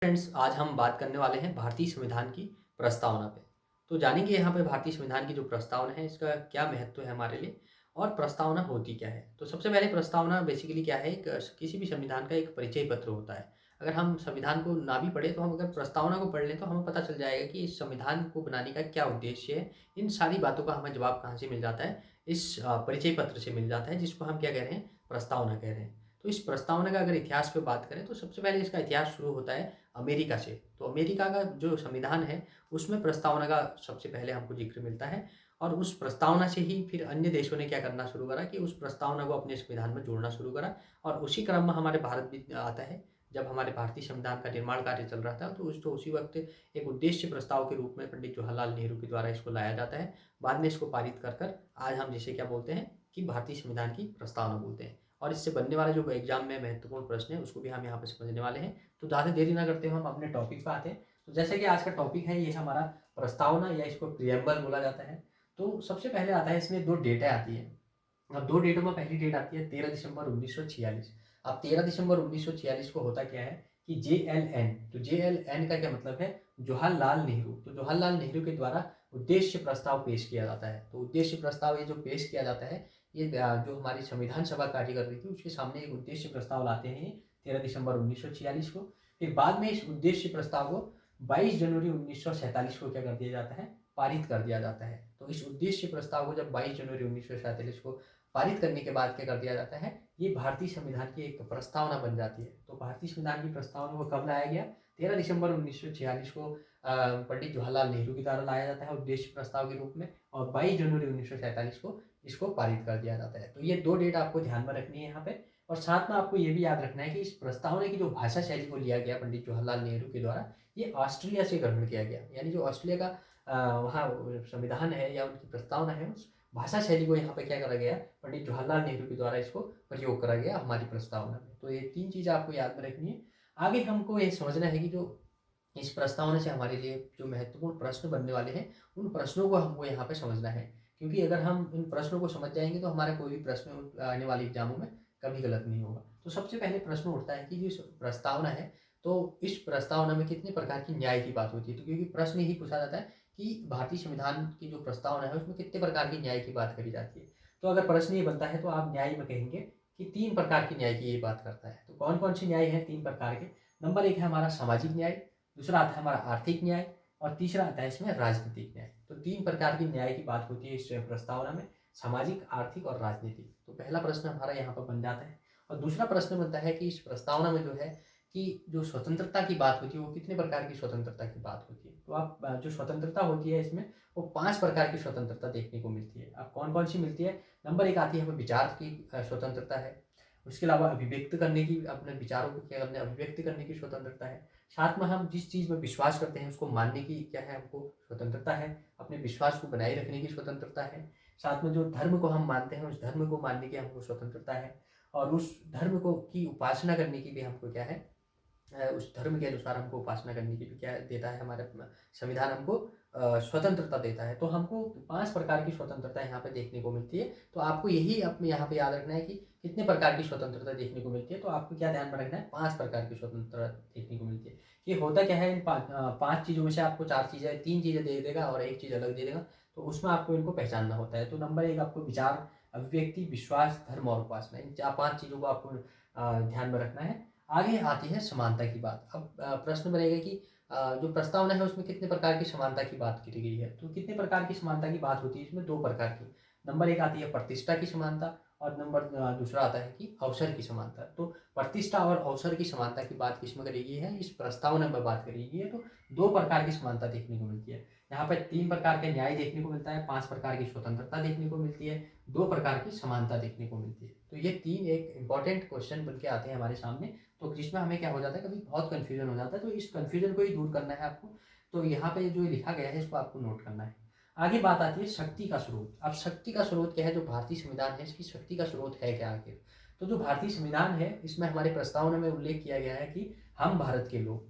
Friends, आज हम बात करने वाले हैं भारतीय संविधान की प्रस्तावना पे। तो जानेंगे यहाँ पे भारतीय संविधान की जो प्रस्तावना है इसका क्या महत्व है हमारे लिए और प्रस्तावना होती क्या है। तो सबसे पहले प्रस्तावना बेसिकली क्या है, एक किसी भी संविधान का एक परिचय पत्र होता है। अगर हम संविधान को ना भी पढ़े तो हम अगर प्रस्तावना को पढ़ लें तो हमें पता चल जाएगा कि इस संविधान को बनाने का क्या उद्देश्य है। इन सारी बातों का हमें जवाब कहाँ से मिल जाता है, इस परिचय पत्र से मिल जाता है, जिसको हम क्या कह रहे हैं, प्रस्तावना कह रहे हैं। तो इस प्रस्तावना का अगर इतिहास पे बात करें तो सबसे पहले इसका इतिहास शुरू होता है अमेरिका से। तो अमेरिका का जो संविधान है उसमें प्रस्तावना का सबसे पहले हमको ज़िक्र मिलता है और उस प्रस्तावना से ही फिर अन्य देशों ने क्या करना शुरू करा कि उस प्रस्तावना को अपने संविधान में जोड़ना शुरू करा। और उसी क्रम में हमारे भारत भी आता है। जब हमारे भारतीय संविधान का निर्माण कार्य चल रहा था तो उसी वक्त एक उद्देश्य प्रस्ताव के रूप में पंडित जवाहरलाल नेहरू के द्वारा इसको लाया जाता है। बाद में इसको पारित कर कर आज हम जिसे क्या बोलते हैं कि भारतीय संविधान की प्रस्तावना बोलते हैं। और इससे बनने वाला जो एग्जाम में महत्वपूर्ण प्रश्न है उसको भी हम यहाँ पे समझने वाले हैं। तो ज़्यादा देरी ना करते हुए हम अपने टॉपिक पे आते हैं। तो जैसे कि आज का टॉपिक है ये हमारा प्रस्तावना या इसको प्रियम्बल बोला जाता है। तो सबसे पहले आता है इसमें 2 डेटें आती हैं। अब 2 डेटों में पहली डेट आती है 13 दिसंबर 1946। अब 13 दिसंबर 1946 को होता क्या है कि जेएलएन, तो जेएलएन का क्या मतलब है, जवाहरलाल नेहरू। तो जवाहरलाल नेहरू के द्वारा उद्देश्य प्रस्ताव पेश किया जाता है। तो उद्देश्य प्रस्ताव ये जो पेश किया जाता है ये जो हमारी संविधान सभा कार्य कर रही थी उसके सामने एक उद्देश्य प्रस्ताव लाते हैं 13 दिसंबर 1946 को। फिर बाद में इस उद्देश्य प्रस्ताव को 22 जनवरी 1947 को क्या कर दिया जाता है, पारित कर दिया जाता है। तो इस उद्देश्य प्रस्ताव को जब 22 जनवरी 1947 को पारित करने के बाद क्या कर दिया जाता है, ये भारतीय संविधान की एक प्रस्तावना बन जाती है। तो भारतीय संविधान की प्रस्तावना को कब लाया गया, 13 दिसंबर 1946 को पंडित जवाहरलाल नेहरू के द्वारा लाया जाता है उद्देश्य प्रस्ताव के रूप में, और 22 जनवरी 1947 को इसको पारित कर दिया जाता है। तो ये 2 डेट आपको ध्यान में रखनी है यहाँ पे। और साथ में आपको ये भी याद रखना है कि इस प्रस्तावना की जो भाषा शैली को लिया गया पंडित जवाहरलाल नेहरू के द्वारा, ये ऑस्ट्रेलिया से ग्रहण किया गया। यानी जो ऑस्ट्रेलिया का वहाँ संविधान है या उनकी प्रस्तावना है, उस भाषा शैली को यहाँ पे क्या करा गया, पंडित जवाहरलाल नेहरू के द्वारा इसको प्रयोग करा गया हमारी प्रस्तावना में। तो ये 3 चीज़ें आपको याद में रखनी है। आगे हमको ये समझना है कि जो इस प्रस्तावना से हमारे लिए जो महत्वपूर्ण प्रश्न बनने वाले हैं उन प्रश्नों को हमको यहाँ पे समझना है। क्योंकि अगर हम इन प्रश्नों को समझ जाएंगे तो हमारा कोई भी प्रश्न आने वाले एग्जामों में कभी गलत नहीं होगा। तो सबसे पहले प्रश्न उठता है कि जो प्रस्तावना है, तो इस प्रस्तावना में कितने प्रकार की न्याय की बात होती है। तो क्योंकि प्रश्न ही पूछा जाता है कि भारतीय संविधान की जो प्रस्तावना है उसमें कितने प्रकार की न्याय की बात करी जाती है। तो अगर प्रश्न ये बनता है तो आप न्याय में कहेंगे कि 3 प्रकार की न्याय की ये बात करता है। तो कौन कौन से न्याय है 3 प्रकार के, नंबर 1 है हमारा सामाजिक न्याय, दूसरा आता है हमारा आर्थिक न्याय, और तीसरा आता है इसमें राजनीतिक न्याय। तो 3 प्रकार की न्याय की बात होती है इस प्रस्तावना में, सामाजिक, आर्थिक और राजनीतिक। तो पहला प्रश्न हमारा यहाँ पर बन जाता है। और दूसरा प्रश्न बनता है कि इस प्रस्तावना में जो है कि जो स्वतंत्रता की बात होती है वो कितने प्रकार की स्वतंत्रता की बात होती है। तो आप जो स्वतंत्रता होती है इसमें वो 5 प्रकार की स्वतंत्रता देखने को मिलती है। अब कौन कौन सी मिलती है, नंबर 1 आती है हमें विचार की स्वतंत्रता है। उसके अलावा अभिव्यक्त करने की, अपने विचारों को क्या करने, अभिव्यक्त करने की स्वतंत्रता है। साथ में हम जिस चीज़ में विश्वास करते हैं उसको मानने की क्या है, हमको स्वतंत्रता है। अपने विश्वास को बनाए रखने की स्वतंत्रता है। साथ में जो धर्म को हम मानते हैं उस धर्म को मानने की हमको स्वतंत्रता है। और उस धर्म को की उपासना करने की भी हमको क्या है, उस धर्म के अनुसार हमको उपासना करने की भी क्या देता है, हमारा संविधान हमको स्वतंत्रता देता है। तो हमको 5 प्रकार की स्वतंत्रता यहाँ पे देखने को मिलती है। तो आपको यही अपने यहाँ पे याद रखना है कि कितने प्रकार की स्वतंत्रता देखने को मिलती है। तो आपको क्या ध्यान में रखना है, 5 प्रकार की स्वतंत्रता देखने को मिलती है। ये होता क्या है, इन 5 चीज़ों में से आपको 4 चीज़ें, 3 चीज़ें दे देगा और 1 चीज़ अलग दे देगा। तो उसमें आपको इनको पहचानना होता है। तो नंबर 1 आपको विचार, अभिव्यक्ति, विश्वास, धर्म और उपासना, इन 5 चीज़ों को आपको ध्यान में रखना है। आगे आती है समानता की बात। अब प्रश्न बनेगा कि जो प्रस्तावना है उसमें कितने प्रकार की समानता की बात की गई है। तो कितने प्रकार की समानता की बात होती है, इसमें 2 प्रकार की। नंबर 1 आती है प्रतिष्ठा की समानता, और नंबर दूसरा आता है कि अवसर की समानता। तो प्रतिष्ठा और अवसर की समानता की बात किसमें करी गई है, इस प्रस्तावना में बात करी गई है। तो 2 प्रकार की समानता देखने को मिलती है। यहाँ पर 3 प्रकार के न्याय देखने को मिलता है, 5 प्रकार की स्वतंत्रता देखने को मिलती है, 2 प्रकार की समानता देखने को मिलती है। तो ये 3 एक इंपॉर्टेंट क्वेश्चन बन के आते हैं हमारे सामने। तो जिसमें हमें क्या हो जाता है, कभी बहुत कन्फ्यूजन हो जाता है। तो इस कन्फ्यूजन को ही दूर करना है आपको। तो यहाँ पे जो लिखा गया है इसको आपको नोट करना है। आगे बात आती है शक्ति का स्रोत। अब शक्ति का स्रोत क्या है, जो भारतीय संविधान है इसकी शक्ति का स्रोत है क्या आखिर। तो जो भारतीय संविधान है इसमें हमारे प्रस्तावना में उल्लेख किया गया है कि हम भारत के लोग,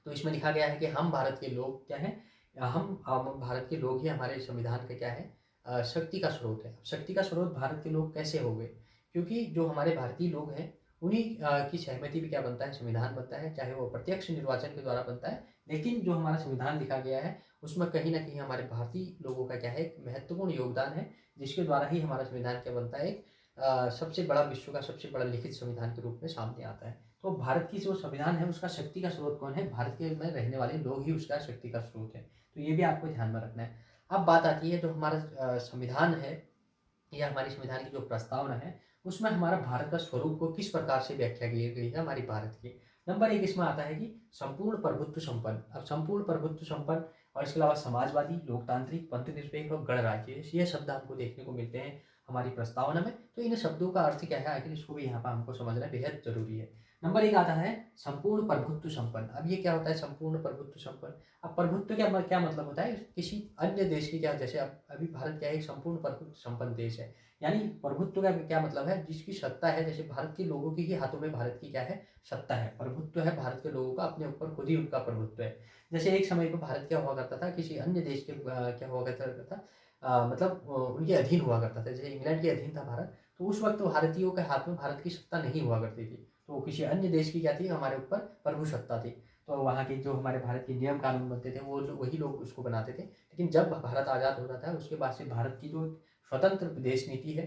तो इसमें लिखा गया है कि हम भारत के लोग क्या है, हम भारत के लोग ही हमारे संविधान का क्या है, शक्ति का स्रोत है। शक्ति का स्रोत भारत के लोग कैसे हो गए, क्योंकि जो हमारे भारतीय लोग हैं उन्हीं की सहमति भी क्या बनता है, संविधान बनता है, चाहे वो प्रत्यक्ष निर्वाचन के द्वारा बनता है। लेकिन जो हमारा संविधान लिखा गया है उसमें कहीं न कहीं हमारे भारतीय लोगों का क्या है, एक महत्वपूर्ण योगदान है, जिसके द्वारा ही हमारा संविधान क्या बनता है, एक सबसे बड़ा, विश्व का सबसे बड़ा लिखित संविधान के रूप में सामने आता है। तो भारत की जो संविधान है उसका शक्ति का स्रोत कौन है? भारत के में रहने वाले लोग ही उसका शक्ति का स्रोत है। तो ये भी आपको ध्यान में रखना है। अब बात आती है जो हमारा संविधान है या हमारी संविधान की जो प्रस्तावना है, उसमें हमारा भारत का स्वरूप को किस प्रकार से व्याख्या की गई है हमारी भारत की। नंबर 1 इसमें आता है कि संपूर्ण प्रभुत्व संपन्न। अब संपूर्ण प्रभुत्व संपन्न और इसके अलावा समाजवादी, लोकतांत्रिक, पंथनिरपेक्ष और गणराज्य, ये शब्द हमको देखने को मिलते हैं हमारी प्रस्तावना में। तो इन शब्दों का अर्थ क्या है, आखिर इसको भी यहाँ पर हमको समझना बेहद जरूरी है। नंबर 1 आता है संपूर्ण प्रभुत्व संपन्न। अब ये क्या होता है संपूर्ण प्रभुत्व संपन्न? अब प्रभुत्व क्या मतलब होता है, किसी अन्य देश की, क्या जैसे अब अभी भारत क्या है, एक संपूर्ण प्रभुत्व संपन्न देश है। यानी प्रभुत्व का क्या मतलब है, जिसकी सत्ता है, जैसे भारत के लोगों के ही हाथों में भारत की क्या है, सत्ता है। प्रभुत्व है भारत के लोगों का, अपने ऊपर खुद ही उनका प्रभुत्व है। जैसे एक समय पर भारत क्या हुआ करता था, किसी अन्य देश के क्या हुआ करता था, मतलब उनके अधीन हुआ करता था। जैसे इंग्लैंड के अधीन था भारत, तो उस वक्त भारतीयों के हाथ में भारत की सत्ता नहीं हुआ करती थी। तो किसी अन्य देश की क्या थी, हमारे ऊपर प्रभु सत्ता थी। तो वहाँ के जो हमारे भारत के नियम कानून बनते थे वो वही लोग उसको बनाते थे। लेकिन जब भारत आज़ाद होता था उसके बाद से भारत की जो स्वतंत्र विदेश नीति है,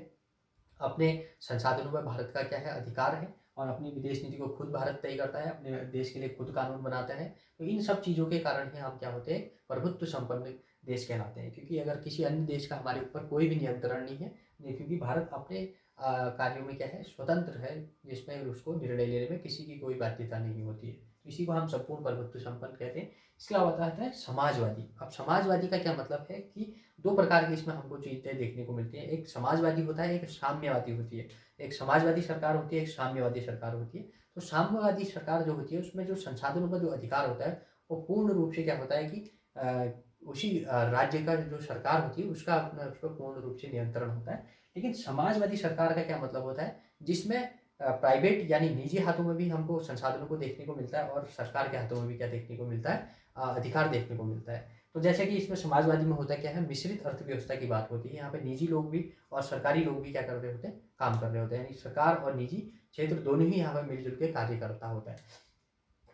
अपने संसाधनों पर भारत का क्या है, अधिकार है, और अपनी विदेश नीति को खुद भारत तय करता है, अपने देश के लिए खुद कानून बनाता है। तो इन सब चीज़ों के कारण ही हम क्या होते हैं, प्रभुत्व संपन्न देश कहलाते हैं। क्योंकि अगर किसी अन्य देश का हमारे ऊपर कोई भी नियंत्रण नहीं है, क्योंकि भारत अपने कार्यों में क्या है, स्वतंत्र है, जिसमें उसको निर्णय लेने में किसी की कोई बाध्यता नहीं होती है। तो इसी को हम संपूर्ण प्रभुत्व संपन्न कहते हैं। इसके अलावा आता है समाजवादी। अब समाजवादी का क्या मतलब है कि दो प्रकार की इसमें हमको चीज़ें देखने को मिलती हैं। एक समाजवादी होता है, एक साम्यवादी होती है। एक समाजवादी सरकार होती है, एक साम्यवादी सरकार होती है। तो साम्यवादी सरकार जो होती है उसमें जो संसाधनों का जो अधिकार होता है वो पूर्ण रूप से क्या होता है कि उसी राज्य का जो सरकार होती है उसका अपना उस पर पूर्ण रूप से नियंत्रण होता है। लेकिन समाजवादी सरकार का क्या मतलब होता है, जिसमें प्राइवेट यानी निजी हाथों में भी हमको संसाधनों को देखने को मिलता है और सरकार के हाथों में भी क्या देखने को मिलता है, अधिकार देखने को मिलता है। तो जैसे कि इसमें समाजवादी में होता क्या है, मिश्रित अर्थव्यवस्था की बात होती है। यहाँ पे निजी लोग भी और सरकारी लोग भी क्या कर रहे होते हैं, काम कर रहे होते हैं। यानी सरकार और निजी क्षेत्र दोनों ही यहाँ पर मिलजुल के कार्य करता होता है।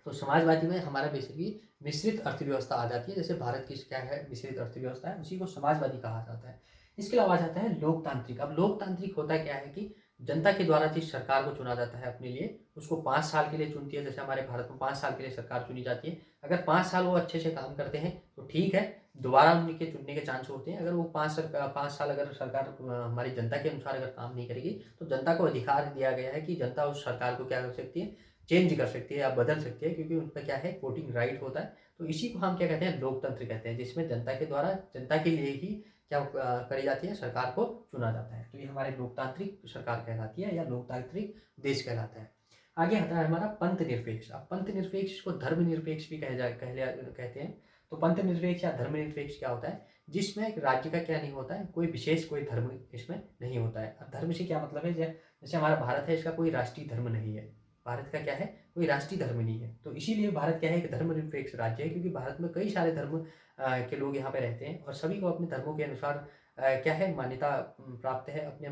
तो समाजवादी में हमारा बेसिकली मिश्रित अर्थव्यवस्था आ जाती है। जैसे भारत की क्या है, मिश्रित अर्थव्यवस्था है, उसी को समाजवादी कहा जाता है। इसके अलावा आ जाता है लोकतांत्रिक। अब लोकतांत्रिक होता क्या है कि जनता के द्वारा जिस सरकार को चुना जाता है अपने लिए, उसको 5 साल के लिए चुनती है। जैसे हमारे भारत में 5 साल के लिए सरकार चुनी जाती है। अगर 5 साल वो अच्छे से काम करते हैं तो ठीक है, दोबारा उनके चुनने के चांस होते हैं। अगर वो 5 साल अगर सरकार हमारी जनता के अनुसार अगर काम नहीं करेगी, तो जनता को अधिकार दिया गया है कि जनता उस सरकार को क्या कर सकती है, चेंज कर सकती है या बदल सकती है, क्योंकि उन पर क्या है, वोटिंग राइट होता है। तो इसी को हम क्या कहते हैं, लोकतंत्र कहते हैं, जिसमें जनता के द्वारा जनता के लिए ही क्या करी जाती है, सरकार को चुना जाता है। तो ये हमारे लोकतांत्रिक सरकार कहलाती है या लोकतांत्रिक देश कहलाता है। आगे आता है हमारा पंथ निरपेक्ष। अब पंथ निरपेक्ष को धर्मनिरपेक्ष भी कहते हैं। तो पंथ निरपेक्ष या धर्मनिरपेक्ष क्या होता है, जिसमें एक राज्य का क्या नहीं होता है, कोई विशेष कोई धर्म इसमें नहीं होता है। अब धर्म से क्या मतलब है, जैसे हमारा भारत है, इसका कोई राष्ट्रीय धर्म नहीं है। भारत का क्या है, कोई राष्ट्रीय धर्म नहीं है। तो इसीलिए भारत क्या है, एक धर्मनिरपेक्ष राज्य है, क्योंकि भारत में कई सारे धर्म के लोग यहाँ पे रहते हैं और सभी को अपने धर्मों के अनुसार क्या है, मान्यता प्राप्त है। अपने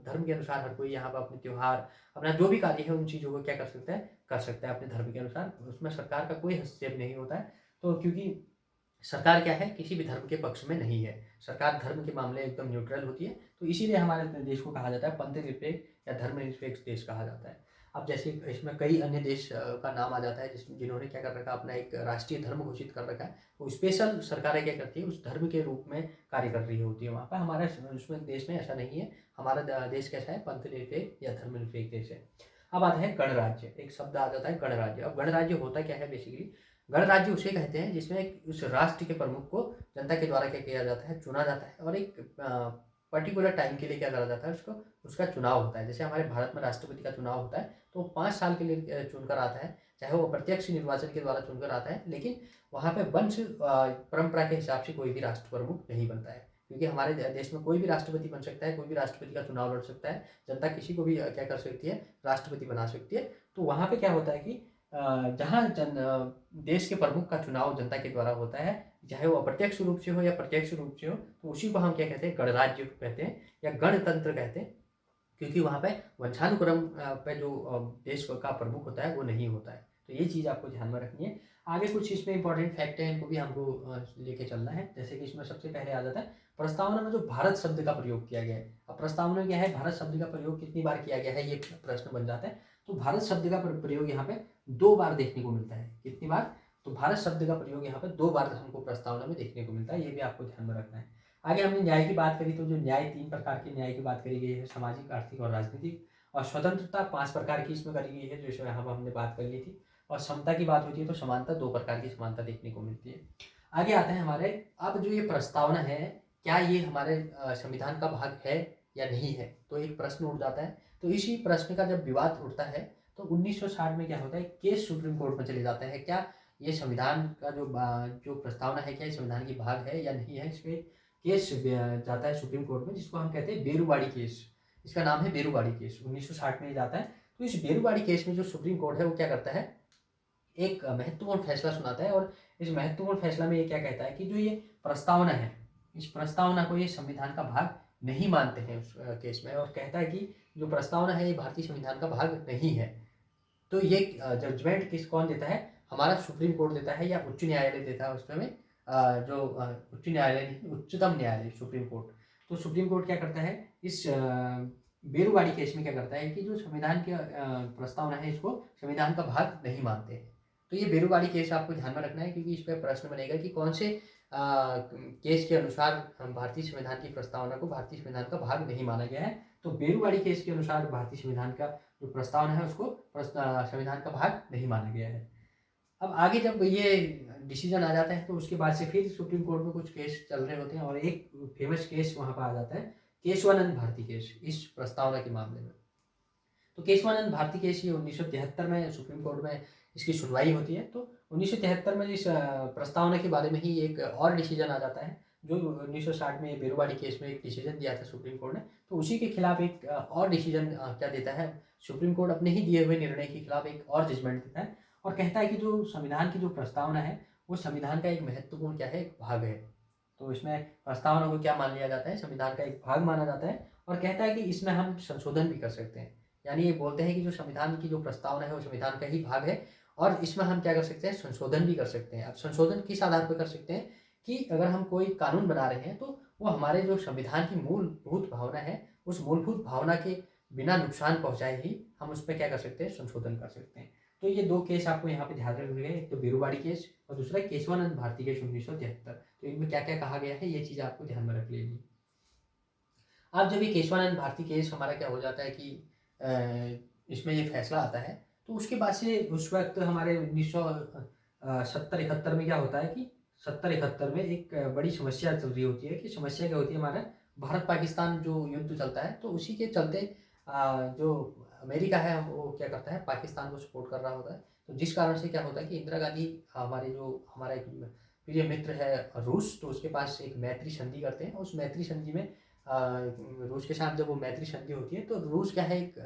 धर्म के अनुसार हर कोई यहाँ पर अपने त्योहार, अपना जो भी कार्य है, उन चीज़ों को क्या कर सकता है अपने धर्म के अनुसार। उसमें सरकार का कोई हस्तक्षेप नहीं होता है। तो क्योंकि सरकार क्या है, किसी भी धर्म के पक्ष में नहीं है, सरकार धर्म के मामले एकदम न्यूट्रल होती है। तो इसीलिए हमारे देश को कहा जाता है पंथ निरपेक्ष या धर्मनिरपेक्ष देश कहा जाता है। अब जैसे इसमें कई अन्य देश का नाम आ जाता है, जिन्होंने क्या कर रखा है, अपना एक राष्ट्रीय धर्म घोषित कर रखा है। तो स्पेशल सरकारें क्या करती है, उस धर्म के रूप में कार्य कर रही होती है वहाँ पर। हमारे उसमें देश में ऐसा नहीं है। हमारा देश कैसा है, पंथ निरपेक्ष या धर्मनिरपेक्ष देश है। अब आता है गणराज्य। एक शब्द आ जाता है गणराज्य। अब गणराज्य होता क्या है, बेसिकली गणराज्य उसे कहते हैं जिसमें उस राष्ट्र के प्रमुख को जनता के द्वारा क्या किया जाता है, चुना जाता है, और एक पर्टिकुलर टाइम के लिए क्या करा जाता है, उसका चुनाव होता है। जैसे हमारे भारत में राष्ट्रपति का चुनाव होता है, तो 5 साल के लिए चुनकर आता है, चाहे वो प्रत्यक्ष निर्वाचन के द्वारा चुनकर आता है। लेकिन वहाँ पे वंश परंपरा के हिसाब से कोई भी राष्ट्र प्रमुख नहीं बनता है, क्योंकि हमारे देश में कोई भी राष्ट्रपति बन सकता है, कोई भी राष्ट्रपति का चुनाव लड़ सकता है। जनता किसी को भी क्या कर सकती है, राष्ट्रपति बना सकती है। तो वहाँ पे क्या होता है कि जहाँ देश के प्रमुख का चुनाव जनता के द्वारा होता है, चाहे वो अप्रत्यक्ष रूप से हो या प्रत्यक्ष रूप से हो, तो उसी को हम क्या कहते हैं, गणराज्य कहते हैं या गणतंत्र कहते हैं। क्योंकि वहाँ पे वंशानुक्रम पे जो देश का प्रमुख होता है वो नहीं होता है। तो ये चीज़ आपको ध्यान में रखनी है। आगे कुछ इसमें इंपॉर्टेंट फैक्ट हैं, इनको भी हमको लेके चलना है। जैसे कि इसमें सबसे पहले आ जाता है प्रस्तावना में जो भारत शब्द का प्रयोग किया गया है। अब प्रस्तावना में क्या है, भारत शब्द का प्रयोग कितनी बार किया गया है, ये प्रश्न बन जाता है। तो भारत शब्द का प्रयोग यहाँ पे 2 बार देखने को मिलता है। कितनी बार? तो भारत शब्द का प्रयोग यहाँ पे 2 बार हमको प्रस्तावना में देखने को मिलता है। ये भी आपको ध्यान में रखना है। आगे हमने न्याय की बात करी, तो जो न्याय 3 प्रकार के न्याय की बात करी गई है, सामाजिक, आर्थिक और राजनीतिक। और स्वतंत्रता 5 प्रकार की इसमें करी गई है, जो यहाँ पर हमने बात कर ली थी। और समता की बात होती है तो समानता, 2 प्रकार की समानता देखने को मिलती है। आगे आते हैं हमारे, अब जो ये प्रस्तावना है, क्या ये हमारे संविधान का भाग है या नहीं है? तो एक प्रश्न उठ जाता है। तो इसी प्रश्न का जब विवाद उठता है तो 1960 में क्या होता है, केस सुप्रीम कोर्ट में चले जाता है। क्या ये संविधान का जो प्रस्तावना है, क्या ये संविधान की भाग है या नहीं है? इस पे केस जाता है सुप्रीम कोर्ट में, जिसको हम कहते हैं बेरुवाड़ी केस। इसका नाम है बेरुवाड़ी केस। 1960 में जाता है। तो इस बेरुवाड़ी केस में जो सुप्रीम कोर्ट है वो क्या करता है, एक महत्वपूर्ण फैसला सुनाता है। और इस महत्वपूर्ण फैसला में ये क्या कहता है कि जो ये प्रस्तावना है, इस प्रस्तावना को ये संविधान का भाग नहीं मानते हैं उस केस में। और कहता है कि जो प्रस्तावना है ये भारतीय संविधान का भाग नहीं है। तो ये जजमेंट कौन देता है? हमारा सुप्रीम कोर्ट देता है या उच्च न्यायालय देता है। उसमें जो उच्च न्यायालय नहीं, उच्चतम न्यायालय सुप्रीम कोर्ट। तो सुप्रीम कोर्ट क्या करता है, इस बेरुवाड़ी केस में क्या करता है कि जो संविधान की प्रस्तावना है इसको संविधान का भाग नहीं मानते हैं। तो ये बेरुवाड़ी केस आपको ध्यान में रखना है, क्योंकि इस पर प्रश्न बनेगा कि कौन से केस के अनुसार भारतीय संविधान की प्रस्तावना को भारतीय संविधान का भाग नहीं माना गया है। तो बेरुवाड़ी केस के अनुसार भारतीय संविधान का जो प्रस्तावना है उसको संविधान का भाग नहीं माना गया है। अब आगे जब ये डिसीजन आ जाता है तो उसके बाद से फिर सुप्रीम कोर्ट में कुछ केस चल रहे होते हैं, और एक फेमस केस वहाँ पर आ जाता है, केशवानंद भारती केस, इस प्रस्तावना के मामले में। तो केशवानंद भारती केस ये 1973 में सुप्रीम कोर्ट में इसकी सुनवाई होती है। तो 1973 में इस प्रस्तावना के बारे में ही एक और डिसीजन आ जाता है, जो 1960 में बेरुवाड़ी केस में एक डिसीजन दिया था सुप्रीम कोर्ट ने। तो उसी के खिलाफ एक और डिसीजन क्या देता है, सुप्रीम कोर्ट अपने ही दिए हुए निर्णय के खिलाफ एक और जजमेंट देता है, और कहता है कि जो संविधान की जो प्रस्तावना है वो संविधान का एक महत्वपूर्ण क्या है, एक भाग है। तो इसमें प्रस्तावना को क्या मान लिया जाता है, संविधान का एक भाग माना जाता है। और कहता है कि इसमें हम संशोधन भी कर सकते हैं। यानी ये बोलते हैं कि जो संविधान की जो प्रस्तावना है वो संविधान का ही भाग है, और इसमें हम क्या कर सकते हैं, संशोधन भी कर सकते हैं। अब संशोधन किस आधार पर कर सकते हैं कि अगर हम कोई कानून बना रहे हैं तो वो हमारे जो संविधान की मूलभूत भावना है, उस मूलभूत भावना के बिना नुकसान पहुंचाए ही हम उस पर क्या कर सकते हैं, संशोधन कर सकते हैं। तो ये 2 केस आपको यहाँ पे ध्यान रखने हैं, एक तो बेरुवाड़ी केस और दूसरा केशवानंद भारती केस 1973। तो इनमें क्या क्या कहा गया है ये चीज़ आपको ध्यान में रख लेनी। अब जब ये केशवानंद भारती केस हमारा क्या हो जाता है कि इसमें ये फैसला आता है, तो उसके बाद से उस वक्त हमारे 1970-71 में क्या होता है कि 70-71 में एक बड़ी समस्या चल रही होती है। कि समस्या क्या होती है, हमारा भारत पाकिस्तान जो युद्ध चलता है, तो उसी के चलते जो अमेरिका है वो क्या करता है, पाकिस्तान को सपोर्ट कर रहा होता है। तो जिस कारण से क्या होता है कि इंदिरा गांधी हमारा एक प्रिय मित्र है रूस, तो उसके पास एक मैत्री संधि करते हैं। उस मैत्री संधि में रूस के साथ जब वो मैत्री संधि होती है, तो रूस क्या है, एक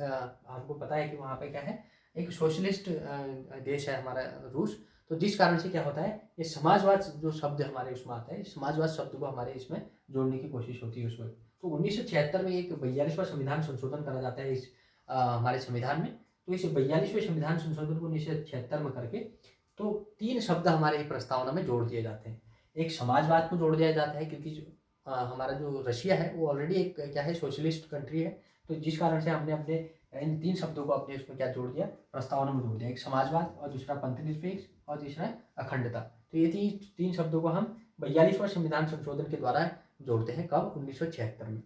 हमको पता है कि वहाँ पे क्या है, एक सोशलिस्ट देश है हमारा रूस। तो जिस कारण से क्या होता है, ये समाजवाद जो शब्द हमारे उसमें आता है, समाजवाद शब्द को हमारे इसमें जोड़ने की कोशिश होती है उस वक्त। तो 1976 में एक 42वां संविधान संशोधन करा जाता है इस हमारे संविधान में। तो इस 42वें संविधान संशोधन को 1976 में करके तो 3 शब्द हमारे प्रस्तावना में जोड़ दिए जाते हैं। एक समाजवाद को जोड़ दिया जाता है, क्योंकि हमारा जो रशिया है वो ऑलरेडी एक क्या है, सोशलिस्ट कंट्री है। तो जिस कारण से हमने अपने इन 3 शब्दों को अपने उसमें क्या जोड़ दिया, प्रस्तावना में जोड़ दिया। एक समाजवाद, और दूसरा पंथनिरपेक्ष, और तीसरा अखंडता। तो ये तीन शब्दों को हम 42वां संविधान संशोधन के द्वारा जोड़ते हैं। कब? 1976 में।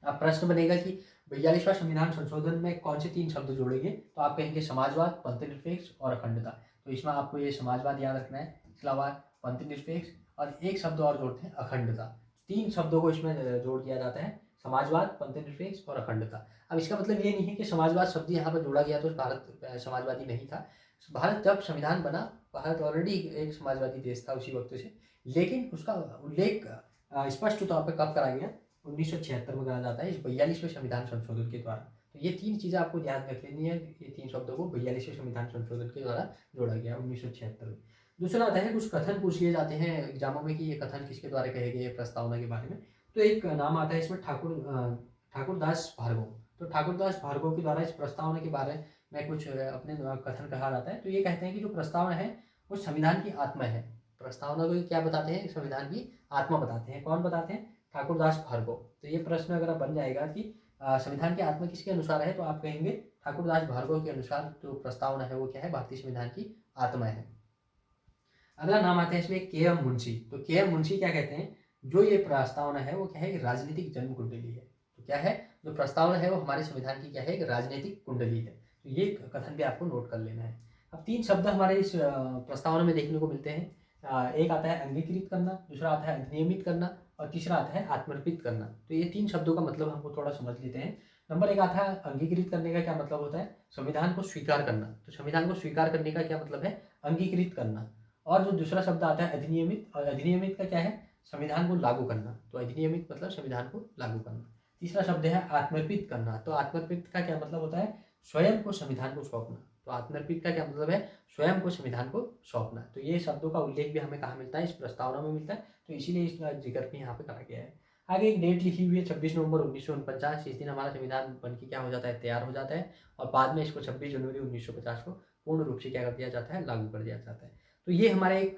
अब प्रश्न बनेगा कि 42वां संविधान संशोधन में कौन से 3 शब्द जोड़ेंगे? तो आप कहेंगे समाजवाद, पंथनिरपेक्ष और अखंडता। तो इसमें आपको ये समाजवाद याद रखना है, इसके अलावा पंथनिरपेक्ष, और एक शब्द और जोड़ते हैं, अखंडता। 3 शब्दों को इसमें जोड़ दिया जाता है, समाजवाद, पंथनिरपेक्ष और अखंडता। अब इसका मतलब ये नहीं है कि समाजवाद शब्द यहाँ पर जोड़ा गया तो भारत समाजवादी नहीं था। भारत जब संविधान बना, भारत ऑलरेडी एक समाजवादी देश था उसी वक्त से, लेकिन उसका उल्लेख स्पष्ट तौर पर कब करा गया, 1976 में करा जाता है, इस 42वें संविधान संशोधन के द्वारा। तो ये 3 चीज़ें आपको ध्यान रख लेनी है, ये 3 शब्दों को 42वें संविधान संशोधन के द्वारा जोड़ा गया 1976 में। दूसरा आता है, कुछ कथन पूछ लिए जाते हैं एग्जामों में कि ये कथन किसके द्वारा कहे गए प्रस्तावना के बारे में। तो एक नाम आता है इसमें, ठाकुर दास भार्गव। तो ठाकुरदास भार्गव के द्वारा इस प्रस्तावना के बारे में कुछ अपने कथन कहा जाता है। तो ये कहते हैं कि जो प्रस्तावना है वो संविधान की आत्मा है। प्रस्तावना को क्या बताते हैं? संविधान की आत्मा बताते हैं। कौन बताते हैं? ठाकुरदास भार्गव। तो ये प्रश्न अगर बन जाएगा कि संविधान की आत्मा किसके अनुसार है, तो आप कहेंगे ठाकुरदास भार्गव के अनुसार जो प्रस्तावना है वो क्या है? भारतीय संविधान की आत्मा है। अगला नाम आता है इसमें के एम मुंशी। तो के एम मुंशी क्या कहते हैं? जो ये प्रस्तावना है वो क्या है? राजनीतिक जन्म कुंडली है। तो क्या है? जो प्रस्तावना है वो हमारे संविधान की क्या है? एक राजनीतिक कुंडली है। तो ये कथन भी आपको नोट कर लेना है। अब 3 शब्द हमारे इस प्रस्तावना में देखने को मिलते हैं। एक आता है अंगीकृत करना, दूसरा आता है अधिनियमित करना और तीसरा आता है आत्मर्पित करना। तो ये 3 शब्दों का मतलब हमको थोड़ा समझ लेते हैं। नंबर 1 आता है अंगीकृत करने का क्या मतलब होता है? संविधान को स्वीकार करना। तो संविधान को स्वीकार करने का क्या मतलब है? अंगीकृत करना। और जो दूसरा शब्द आता है अधिनियमित, और अधिनियमित का क्या है? संविधान को लागू करना। तो अधिनियमित मतलब संविधान को लागू करना। तीसरा शब्द है आत्मर्पित करना। तो आत्मर्पित का क्या मतलब होता है? स्वयं को संविधान को सौंपना। तो आत्मर्पित का क्या मतलब है? स्वयं को संविधान को सौंपना। तो ये शब्दों का उल्लेख भी हमें कहाँ मिलता है? इस प्रस्तावना में मिलता है। तो इसीलिए इसका जिक्र भी यहाँ पे करा गया है। आगे एक डेट लिखी हुई है 26 नवंबर 1949। इस दिन हमारा संविधान बन के क्या हो जाता है? तैयार हो जाता है। और बाद में इसको 26 जनवरी 1950 को पूर्ण रूप से क्या कर दिया जाता है? लागू कर दिया जाता है। तो ये हमारे एक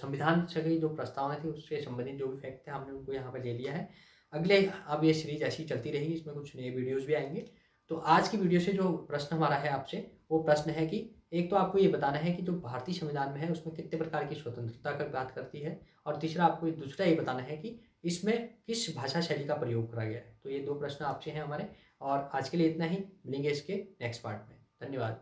संविधान से की जो प्रस्तावना थी उससे संबंधित जो भी फैक्ट थे हमने उनको यहाँ पर ले लिया है। अगले अब ये सीरीज ऐसी चलती रहेगी, इसमें कुछ नए वीडियोस भी आएंगे। तो आज की वीडियो से जो प्रश्न हमारा है आपसे, वो प्रश्न है कि एक तो आपको ये बताना है कि जो भारतीय संविधान में है उसमें कितने प्रकार की स्वतंत्रता का बात करती है, और तीसरा आपको दूसरा ये बताना है कि इसमें किस भाषा शैली का प्रयोग करा गया है। तो ये 2 प्रश्न आपसे हैं हमारे। और आज के लिए इतना ही, मिलेंगे इसके नेक्स्ट पार्ट में। धन्यवाद।